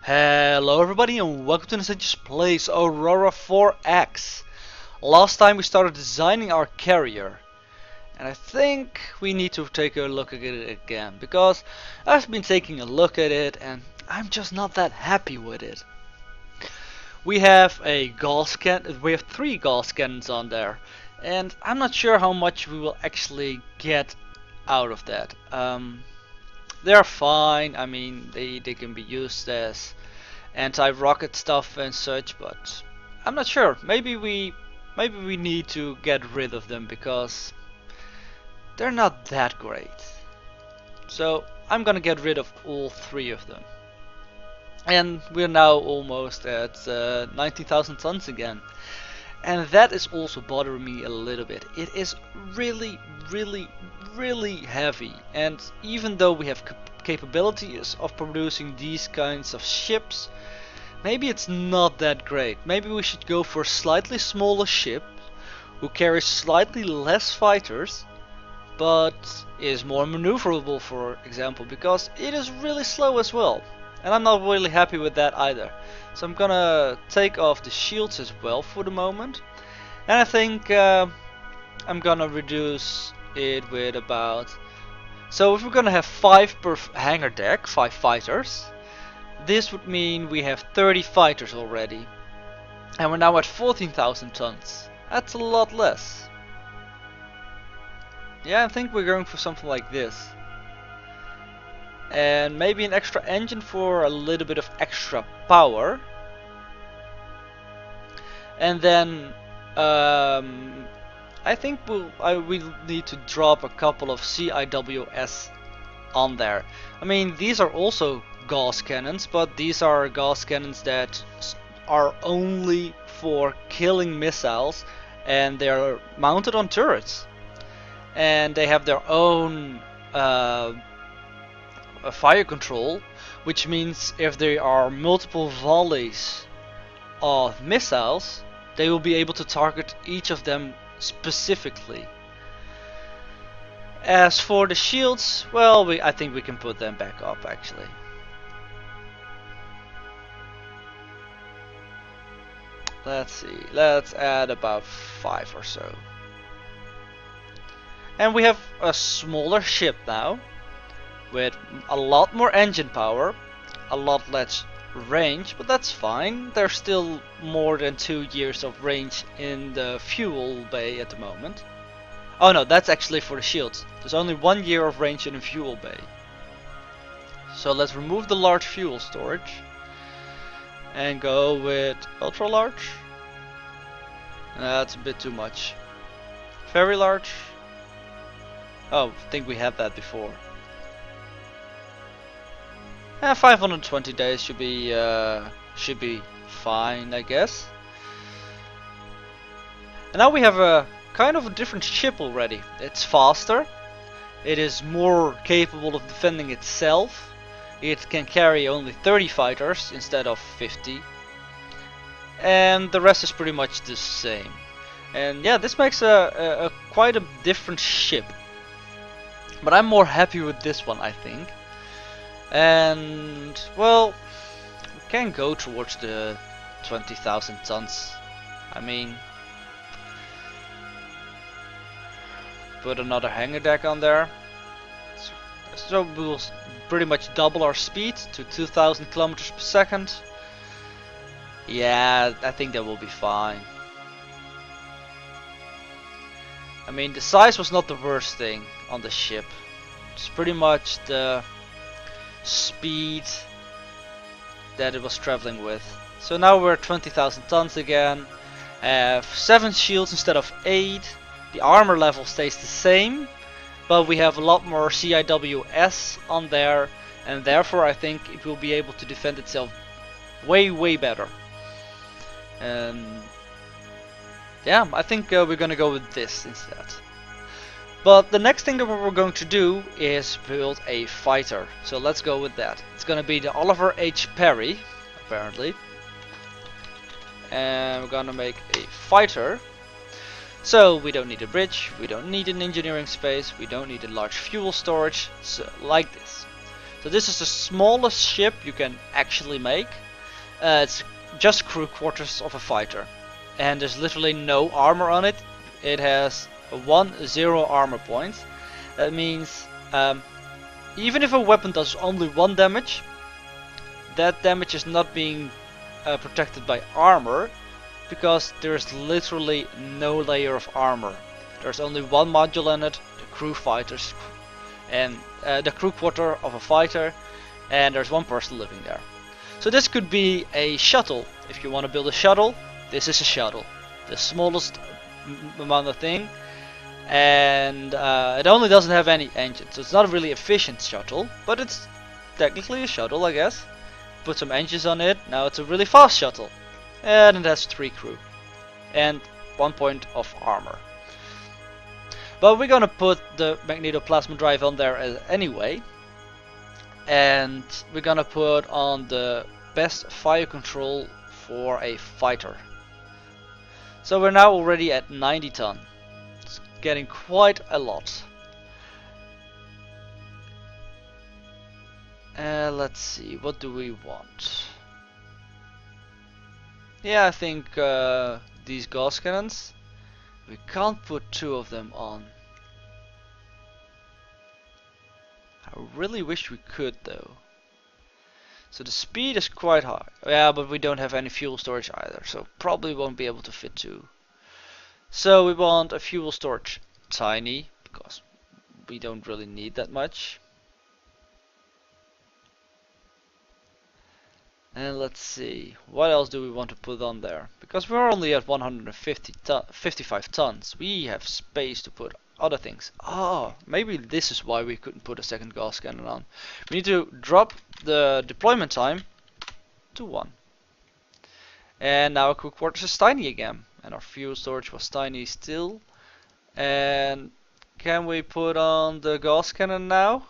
Hello everybody and welcome to Nostalgia's Place Aurora 4X. Last time we started designing our carrier, and I think we need to take a look at it again because I've been taking a look at it and I'm just not that happy with it. We have we have 3 Gauss cannons on there, and I'm not sure how much we will actually get out of that. They're fine. I mean, they can be used as anti-rocket stuff and such, but I'm not sure. Maybe we need to get rid of them because they're not that great. So I'm gonna get rid of all 3 of them. And we're now almost at 90,000 tons again. And that is also bothering me a little bit. It is really, really, really heavy. And even though we have capabilities of producing these kinds of ships, maybe it's not that great. Maybe we should go for a slightly smaller ship who carries slightly less fighters, but is more maneuverable, for example, because it is really slow as well. And I'm not really happy with that either. So I'm gonna take off the shields as well for the moment. And I think I'm gonna reduce it with about... So if we're gonna have 5 per hangar deck, 5 fighters, this would mean we have 30 fighters already. And we're now at 14,000 tons. That's a lot less. Yeah, I think we're going for something like this. And maybe an extra engine for a little bit of extra power. And then I think we'll need to drop a couple of CIWS on there. I mean, these are also Gauss cannons, but these are Gauss cannons that are only for killing missiles, and they are mounted on turrets. And they have their own fire control, which means if there are multiple volleys of missiles, they will be able to target each of them specifically. As for the shields, well, I think we can put them back up actually. Let's see, let's add about 5 or so. And we have a smaller ship now, with a lot more engine power, a lot less range, but that's fine. There's still more than 2 years of range in the fuel bay at the moment. Oh no, that's actually for the shields. There's only 1 year of range in the fuel bay. So let's remove the large fuel storage and go with ultra large. That's a bit too much. Very large. Oh, I think we had that before. 520 days should be fine, I guess. And now we have a kind of a different ship already. It's faster. It is more capable of defending itself. It can carry only 30 fighters instead of 50. And the rest is pretty much the same. And yeah, this makes a quite a different ship. But I'm more happy with this one, I think. And well, we can go towards the 20,000 tons. I mean, put another hangar deck on there. So we'll pretty much double our speed to 2,000 kilometers per second. Yeah, I think that will be fine. I mean, the size was not the worst thing on the ship. It's pretty much the speed that it was traveling with. So now we're at 20,000 tons again. 7 shields instead of 8. The armor level stays the same, but we have a lot more CIWS on there, and therefore I think it will be able to defend itself way better. And yeah, I think we're gonna go with this instead. But the next thing that we're going to do is build a fighter. So let's go with that. It's gonna be the Oliver H. Perry, apparently. And we're gonna make a fighter. So we don't need a bridge, we don't need an engineering space, we don't need a large fuel storage, so like this. So this is the smallest ship you can actually make. It's just crew quarters of a fighter, and there's literally no armor on it. It has 0 armor points. That means even if a weapon does only 1 damage, that damage is not being protected by armor, because there's literally no layer of armor. There's only 1 module in it, the crew fighters, and the crew quarter of a fighter, and there's 1 person living there. So this could be a shuttle. If you want to build a shuttle, this is a shuttle, the smallest amount of thing, and it only doesn't have any engine, so it's not a really efficient shuttle, but it's technically a shuttle, I guess. Put some engines on it, now it's a really fast shuttle, and it has 3 crew and 1 point of armor. But we're gonna put the magnetoplasma drive on there anyway, and we're gonna put on the best fire control for a fighter. So we're now already at 90 ton. It's getting quite a lot. Let's see, what do we want? Yeah, I think these gas cannons, we can't put 2 of them on. I really wish we could though. So the speed is quite high. Yeah, but we don't have any fuel storage either, so probably won't be able to fit 2. So we want a fuel storage tiny, because we don't really need that much. And let's see, what else do we want to put on there? Because we're only at 55 tons. We have space to put other things. Oh, maybe this is why we couldn't put a second gas cannon on. We need to drop the deployment time to 1. And now our crew quarters is tiny again. And our fuel storage was tiny still. And can we put on the gas cannon now?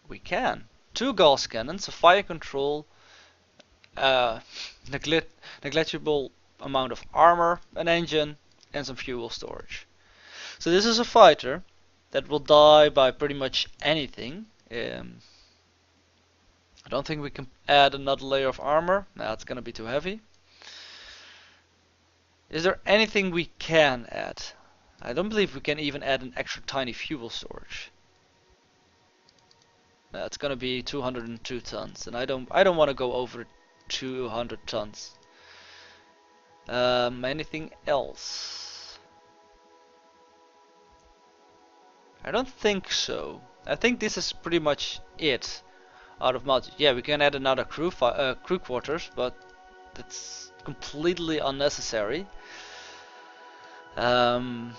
We can. 2 gas cannons, a fire control, negligible amount of armor, an engine, and some fuel storage. So this is a fighter that will die by pretty much anything. I don't think we can add another layer of armor. Nah, it's gonna be too heavy. Is there anything we can add? I don't believe we can even add an extra tiny fuel storage. Nah, it's gonna be 202 tons, and I don't want to go over 200 tons. Anything else? I don't think so. I think this is pretty much it out of modules. Yeah, we can add another crew quarters, but that's completely unnecessary. There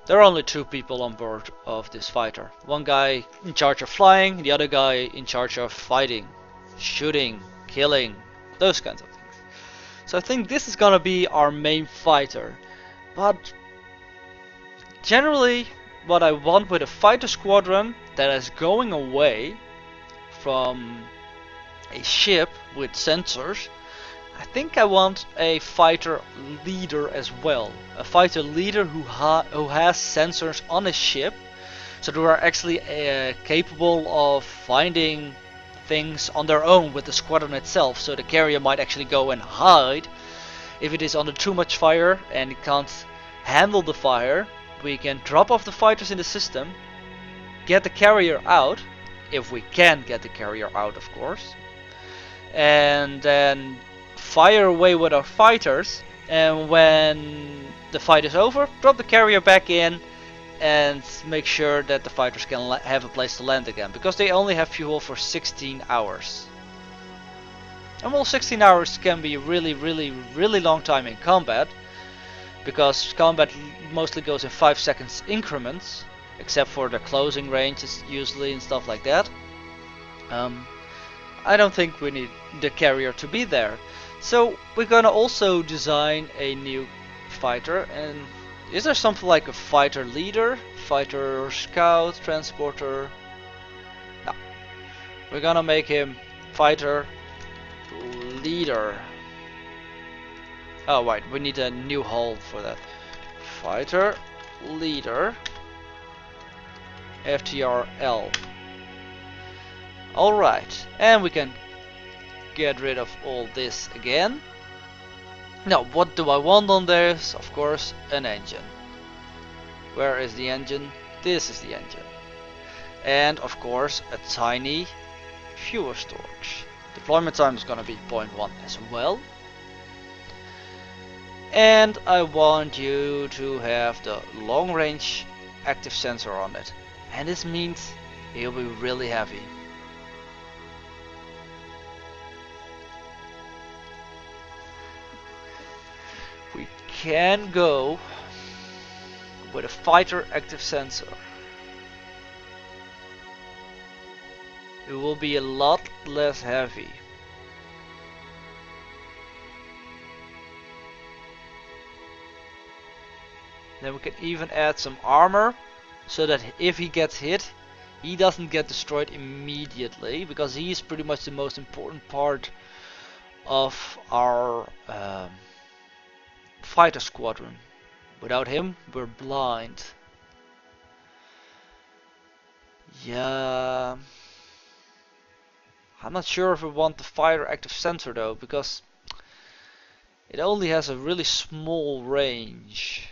are only 2 people on board of this fighter. 1 guy in charge of flying, the other guy in charge of fighting, shooting, killing, those kinds of things. So I think this is gonna be our main fighter. But generally, what I want with a fighter squadron that is going away from a ship with sensors, I think I want a fighter leader as well. A fighter leader who has sensors on his ship, so they are actually capable of finding things on their own with the squadron itself. So the carrier might actually go and hide if it is under too much fire and it can't handle the fire. We can drop off the fighters in the system, get the carrier out, if we can get the carrier out, of course, and then fire away with our fighters, and when the fight is over, drop the carrier back in and make sure that the fighters can have a place to land again, because they only have fuel for 16 hours. And well, 16 hours can be a really long time in combat, because combat mostly goes in 5 seconds increments, except for the closing ranges usually and stuff like that. I don't think we need the carrier to be there. So we're gonna also design a new fighter. And is there something like a fighter leader, fighter scout, transporter? No. We're gonna make him fighter leader. Oh right, we need a new hull for that. Fighter leader FTRL. Alright, and we can get rid of all this again. Now, what do I want on this? Of course, an engine. Where is the engine? This is the engine. And of course, a tiny fuel storage. Deployment time is gonna be 0.1 as well. And I want you to have the long range active sensor on it. And this means it'll be really heavy. We can go with a fighter active sensor. It will be a lot less heavy. Then we can even add some armor, so that if he gets hit, he doesn't get destroyed immediately, because he is pretty much the most important part of our fighter squadron. Without him, we're blind. Yeah, I'm not sure if we want the fighter active sensor though, because it only has a really small range.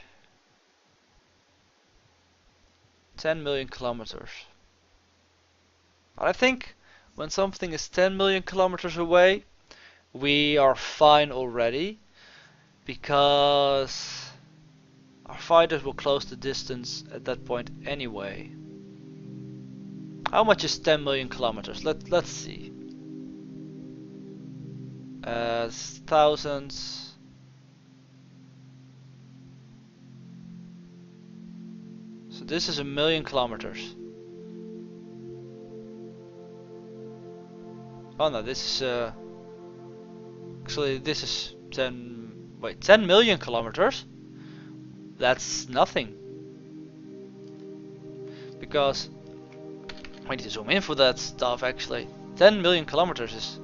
10 million kilometers. But I think when something is 10 million kilometers away, we are fine already, because our fighters will close the distance at that point anyway. How much is 10 million kilometers? Let's see. Thousands. So this is 1,000,000 kilometers. Oh no, this is actually this is 10 million kilometers. That's nothing. Because I need to zoom in for that stuff actually. 10 million kilometers is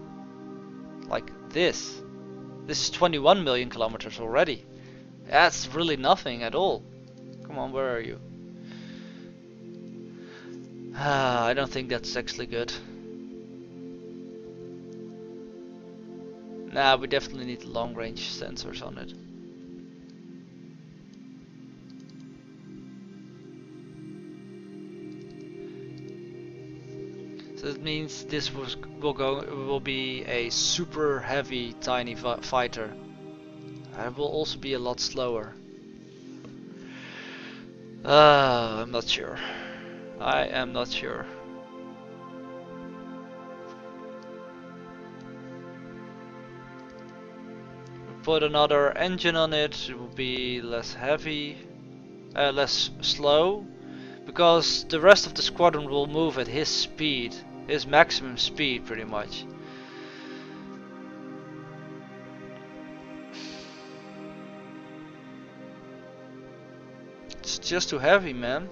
like this. This is 21 million kilometers already. That's really nothing at all. Come on, where are you? I don't think that's actually good. Nah, we definitely need long range sensors on it. So that means this will be a super heavy tiny fighter. It will also be a lot slower. I'm not sure. I am not sure. Put another engine on it, it will be less heavy, less slow, because the rest of the squadron will move at his speed, his maximum speed pretty much. It's just too heavy, man.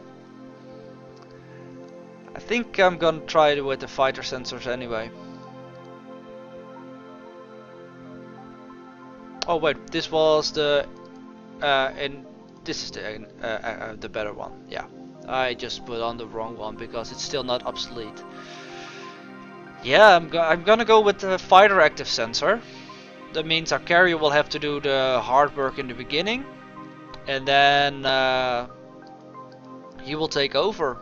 I think I'm gonna try it with the fighter sensors anyway. Oh wait, this was the and this is the better one. Yeah, I just put on the wrong one because it's still not obsolete. Yeah, I'm gonna go with the fighter active sensor. That means our carrier will have to do the hard work in the beginning, and then he will take over.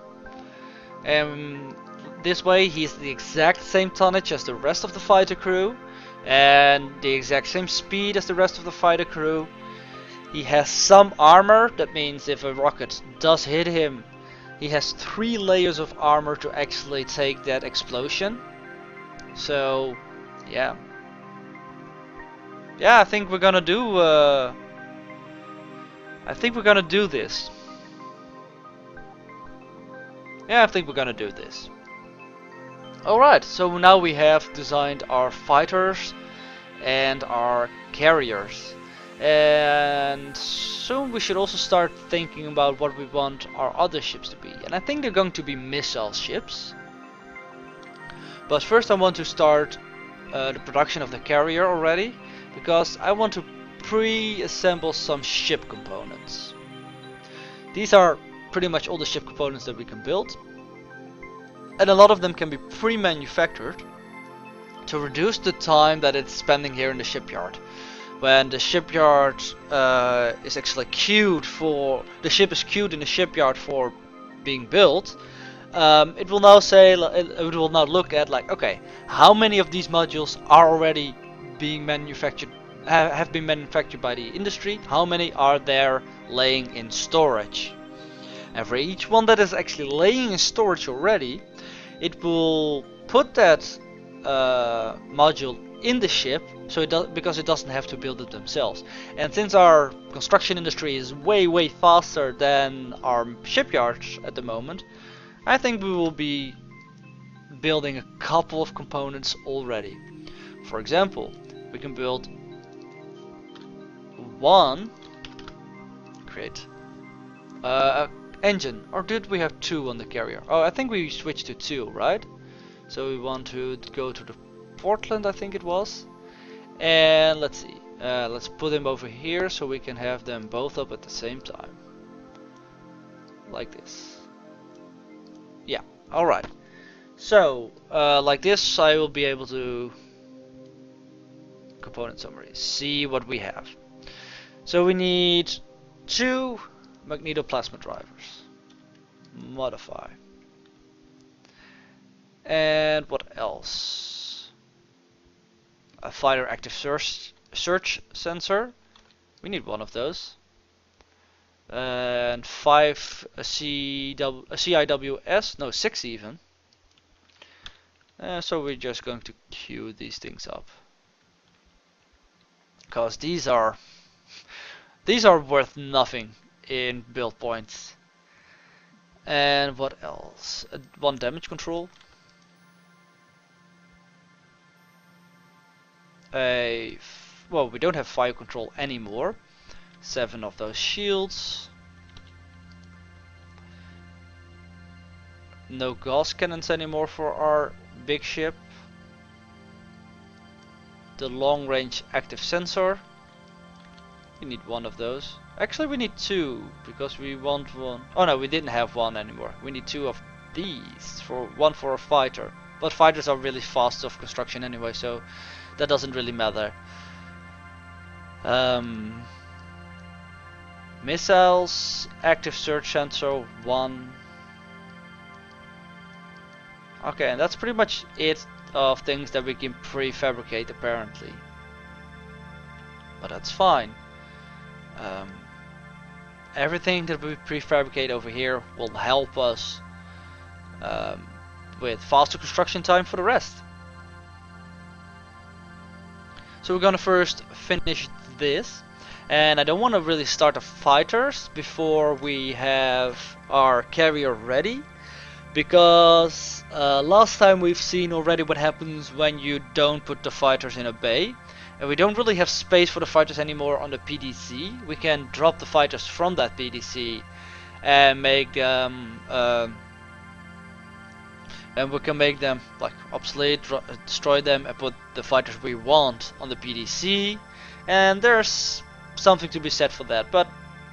And this way he's the exact same tonnage as the rest of the fighter crew, and the exact same speed as the rest of the fighter crew. He has some armor, that means if a rocket does hit him, he has 3 layers of armor to actually take that explosion. So yeah, I think we're gonna do this. Yeah, I think we're gonna do this. Alright, so now we have designed our fighters and our carriers. And soon we should also start thinking about what we want our other ships to be. And I think they're going to be missile ships. But first I want to start the production of the carrier already, because I want to pre-assemble some ship components. These are pretty much all the ship components that we can build. and a lot of them can be pre-manufactured to reduce the time that it's spending here in the shipyard. When the shipyard is actually queued for, the ship is queued in the shipyard for being built, it will now say, it will now look at like, okay, how many of these modules are already being manufactured, have been manufactured by the industry, how many are there laying in storage. And for each one that is actually laying in storage already, it will put that module in the ship, so it does, because it doesn't have to build it themselves. And since our construction industry is way faster than our shipyards at the moment, I think we will be building a couple of components already. For example, we can build one, create engine, or did we have two on the carrier? Oh, I think we switched to two, right? So we want to go to the Portland, I think it was, and let's see, let's put them over here so we can have them both up at the same time, like this. Yeah, alright. So, like this, I will be able to, component summary, see what we have. So we need 2 magnetoplasma drivers, modify, and what else? A fighter active search sensor, we need one of those, and 5 CIWS, no 6 even. So we're just going to queue these things up, because these are worth nothing in build points. And what else? 1 damage control. Well, we don't have fire control anymore. 7 of those shields. No gas cannons anymore for our big ship. The long range active sensor. We need 1 of those. Actually, we need 2 because we want 1. Oh no, we didn't have 1 anymore. We need 2 of these, for 1 for a fighter. But fighters are really fast of construction anyway, so that doesn't really matter. Missiles, active search sensor 1. Okay, and that's pretty much it of things that we can prefabricate apparently. But that's fine. Everything that we prefabricate over here will help us with faster construction time for the rest. So we're gonna first finish this, and I don't want to really start the fighters before we have our carrier ready, because last time we've seen already what happens when you don't put the fighters in a bay, and we don't really have space for the fighters anymore on the PDC. We can drop the fighters from that PDC and make them and we can make them like obsolete, destroy them, and put the fighters we want on the PDC, and there's something to be said for that, but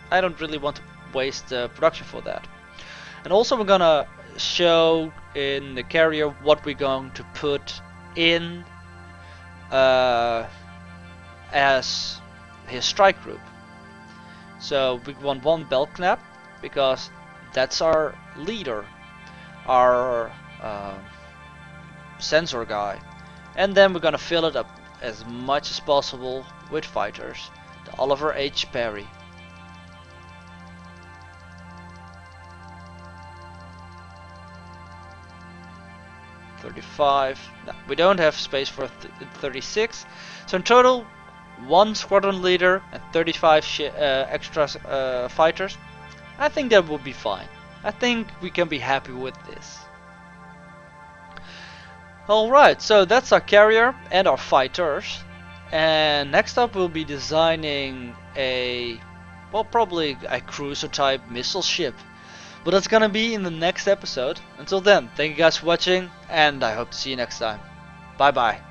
I don't really want to waste production for that. And also we're gonna show in the carrier what we're going to put in as his strike group. So we want 1 Belknap because that's our leader, our sensor guy, and then we're gonna fill it up as much as possible with fighters. The Oliver H. Perry. $35. No, we don't have space for 36. So in total, 1 squadron leader and 35 extra fighters. I think that will be fine. I think we can be happy with this. Alright, so that's our carrier and our fighters. And next up we'll be designing a, well, probably a cruiser type missile ship. But that's gonna be in the next episode. Until then, thank you guys for watching, and I hope to see you next time. Bye bye.